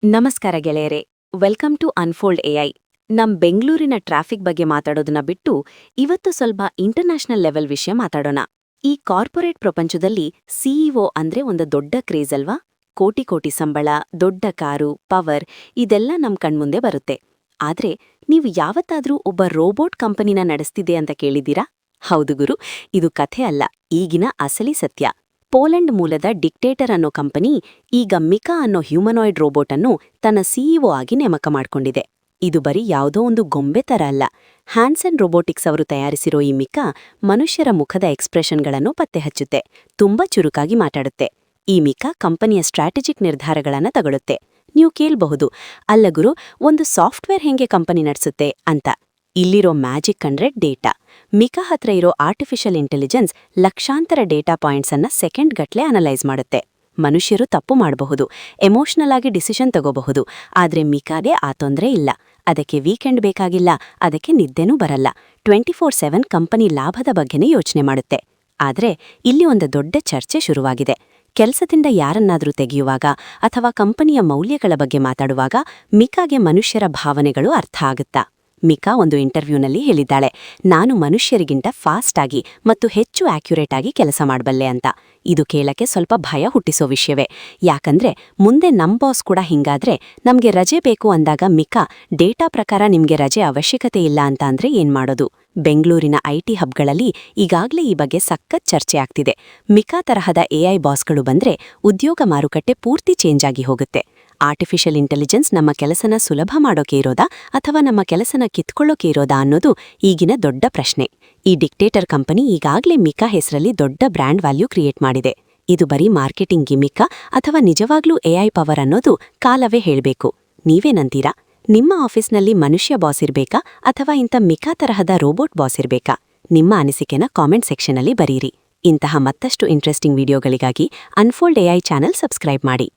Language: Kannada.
ನಮಸ್ಕಾರ ಗೆಳೆಯರೆ, ವೆಲ್ಕಮ್ ಟು ಅನ್ಫೋಲ್ಡ್ ಎಐ. ನಮ್ ಬೆಂಗಳೂರಿನ ಟ್ರಾಫಿಕ್ ಬಗ್ಗೆ ಮಾತಾಡೋದನ್ನ ಬಿಟ್ಟು ಇವತ್ತು ಸ್ವಲ್ಪ ಇಂಟರ್ನ್ಯಾಷನಲ್ ಲೆವೆಲ್ ವಿಷಯ ಮಾತಾಡೋಣ. ಈ ಕಾರ್ಪೊರೇಟ್ ಪ್ರಪಂಚದಲ್ಲಿ ಸಿಇಒ ಅಂದ್ರೆ ಒಂದು ದೊಡ್ಡ ಕ್ರೇಜ್ ಅಲ್ವಾ? ಕೋಟಿ ಕೋಟಿ ಸಂಬಳ, ದೊಡ್ಡ ಕಾರು, ಪವರ್ ಇದೆಲ್ಲ ನಮ್ ಕಣ್ಮುಂದೆ ಬರುತ್ತೆ. ಆದ್ರೆ ನೀವು ಯಾವತ್ತಾದ್ರೂ ಒಬ್ಬ ರೋಬೋಟ್ ಕಂಪನಿನ ನಡೆಸ್ತಿದೆ ಅಂತ ಕೇಳಿದ್ದೀರಾ? ಹೌದು ಗುರು, ಇದು ಕಥೆ ಅಲ್ಲ, ಈಗಿನ ಅಸಲಿ ಸತ್ಯ. ಪೋಲೆಂಡ್ ಮೂಲದ ಡಿಕ್ಟೇಟರ್ ಅನ್ನೋ ಕಂಪನಿ ಈಗ ಮಿಕಾ ಅನ್ನೋ ಹ್ಯೂಮನಾಯ್ಡ್ ರೋಬೋಟ್ ಅನ್ನು ತನ್ನ ಸಿಇಒ ಆಗಿ ನೇಮಕ ಮಾಡ್ಕೊಂಡಿದೆ. ಇದು ಬರೀ ಯಾವುದೋ ಒಂದು ಗೊಂಬೆ ತರ ಅಲ್ಲ. ಹ್ಯಾನ್ಸನ್ ರೋಬೋಟಿಕ್ಸ್ ಅವರು ತಯಾರಿಸಿರೋ ಈ ಮಿಕಾ ಮನುಷ್ಯರ ಮುಖದ ಎಕ್ಸ್ಪ್ರೆಷನ್ಗಳನ್ನು ಪತ್ತೆ ಹಚ್ಚುತ್ತೆ, ತುಂಬಾ ಚುರುಕಾಗಿ ಮಾತಾಡುತ್ತೆ. ಈ ಮಿಕಾ ಕಂಪನಿಯ ಸ್ಟ್ರಾಟಜಿಕ್ ನಿರ್ಧಾರಗಳನ್ನ ತಗೊಳುತ್ತೆ. ನೀವು ಕೇಳಬಹುದು, ಅಲ್ಲ ಗುರು, ಒಂದು ಸಾಫ್ಟ್ವೇರ್ ಹೆಂಗೆ ಕಂಪನಿ ನಡೆಸುತ್ತೆ ಅಂತ. ಇಲ್ಲಿರೋ ಮ್ಯಾಜಿಕ್ ಅಂದ್ರೆ ಡೇಟಾ. ಮಿಕಾ ಹತ್ರ ಇರೋ ಆರ್ಟಿಫಿಷಿಯಲ್ ಇಂಟೆಲಿಜೆನ್ಸ್ ಲಕ್ಷಾಂತರ ಡೇಟಾ ಪಾಯಿಂಟ್ಸ್ ಅನ್ನ ಸೆಕೆಂಡ್ ಗಟ್ಲೆ ಅನಲೈಸ್ ಮಾಡುತ್ತೆ. ಮನುಷ್ಯರು ತಪ್ಪು ಮಾಡಬಹುದು, ಎಮೋಷನಲ್ ಆಗಿ ಡಿಸಿಷನ್ ತಗೋಬಹುದು, ಆದ್ರೆ ಮಿಕಾಗೆ ಆ ತೊಂದರೆ ಇಲ್ಲ. ಅದಕ್ಕೆ ವೀಕೆಂಡ್ ಬೇಕಾಗಿಲ್ಲ, ಅದಕ್ಕೆ ನಿದ್ದೆನೂ ಬರಲ್ಲ. 24/7 ಕಂಪನಿ ಲಾಭದ ಬಗ್ಗೆನೇ ಯೋಚನೆ ಮಾಡುತ್ತೆ. ಆದ್ರೆ ಇಲ್ಲಿ ಒಂದು ದೊಡ್ಡ ಚರ್ಚೆ ಶುರುವಾಗಿದೆ. ಕೆಲಸದಿಂದ ಯಾರನ್ನಾದ್ರೂ ತೆಗೆಯುವಾಗ ಅಥವಾ ಕಂಪನಿಯ ಮೌಲ್ಯಗಳ ಬಗ್ಗೆ ಮಾತಾಡುವಾಗ ಮಿಕಾಗೆ ಮನುಷ್ಯರ ಭಾವನೆಗಳು ಅರ್ಥ ಆಗುತ್ತಾ? ಮಿಕಾ ಒಂದು ಇಂಟರ್ವ್ಯೂನಲ್ಲಿ ಹೇಳಿದ್ದಾಳೆ, ನಾನು ಮನುಷ್ಯರಿಗಿಂತ ಫಾಸ್ಟ್ ಆಗಿ ಮತ್ತು ಹೆಚ್ಚು ಆಕ್ಯುರೇಟ್ ಆಗಿ ಕೆಲಸ ಮಾಡಬಲ್ಲೆ ಅಂತ. ಇದು ಕೇಳಕ್ಕೆ ಸ್ವಲ್ಪ ಭಯ ಹುಟ್ಟಿಸೋ ವಿಷಯವೇ. ಯಾಕಂದ್ರೆ ಮುಂದೆ ನಮ್ ಬಾಸ್ ಕೂಡ ಹಿಂಗಾದ್ರೆ ನಮ್ಗೆ ರಜೆ ಬೇಕು ಅಂದಾಗ ಮಿಕಾ ಡೇಟಾ ಪ್ರಕಾರ ನಿಮ್ಗೆ ರಜೆ ಅವಶ್ಯಕತೆ ಇಲ್ಲ ಅಂತ ಅಂದ್ರೆ ಏನ್ ಮಾಡೋದು? ಬೆಂಗಳೂರಿನ ಐಟಿ ಹಬ್ಗಳಲ್ಲಿ ಈಗಾಗ್ಲೇ ಈ ಬಗ್ಗೆ ಸಖತ್ ಚರ್ಚೆ ಆಗ್ತಿದೆ. ಮಿಕಾ ತರಹದ ಎಐ ಬಾಸ್ಗಳು ಬಂದ್ರೆ ಉದ್ಯೋಗ ಮಾರುಕಟ್ಟೆ ಪೂರ್ತಿ ಚೇಂಜ್ ಆಗಿ ಹೋಗುತ್ತೆ. ಆರ್ಟಿಫಿಷಿಯಲ್ ಇಂಟೆಲಿಜೆನ್ಸ್ ನಮ್ಮ ಕೆಲಸನ ಸುಲಭ ಮಾಡೋಕೆ ಇರೋದಾ ಅಥವಾ ನಮ್ಮ ಕೆಲಸನ ಕಿತ್ಕೊಳ್ಳೋಕೆ ಇರೋದಾ ಅನ್ನೋದು ಈಗಿನ ದೊಡ್ಡ ಪ್ರಶ್ನೆ. ಈ ಡಿಕ್ಟೇಟರ್ ಕಂಪನಿ ಈಗಾಗ್ಲೇ ಮಿಕಾ ಹೆಸರಲ್ಲಿ ದೊಡ್ಡ ಬ್ರ್ಯಾಂಡ್ ವ್ಯಾಲ್ಯೂ ಕ್ರಿಯೇಟ್ ಮಾಡಿದೆ. ಇದು ಬರೀ ಮಾರ್ಕೆಟಿಂಗ್ ಗಿಮಿಕ್ಕಾ ಅಥವಾ ನಿಜವಾಗ್ಲೂ ಎಐ ಪವರ್ ಅನ್ನೋದು ಕಾಲವೇ ಹೇಳ್ಬೇಕು. ನೀವೇನಂತೀರಾ? ನಿಮ್ಮ ಆಫೀಸ್ನಲ್ಲಿ ಮನುಷ್ಯ ಬಾಸ್ ಇರ್ಬೇಕಾ ಅಥವಾ ಇಂಥ ಮಿಕಾ ತರಹದ ರೋಬೋಟ್ ಬಾಸ್ ಇರ್ಬೇಕಾ? ನಿಮ್ಮ ಅನಿಸಿಕೆನ ಕಾಮೆಂಟ್ ಸೆಕ್ಷನಲ್ಲಿ ಬರೀರಿ. ಇಂತಹ ಮತ್ತಷ್ಟು ಇಂಟ್ರೆಸ್ಟಿಂಗ್ ವಿಡಿಯೋಗಳಿಗಾಗಿ ಅನ್ಫೋಲ್ಡ್ ಎಐ ಚಾನೆಲ್ ಸಬ್ಸ್ಕ್ರೈಬ್ ಮಾಡಿ.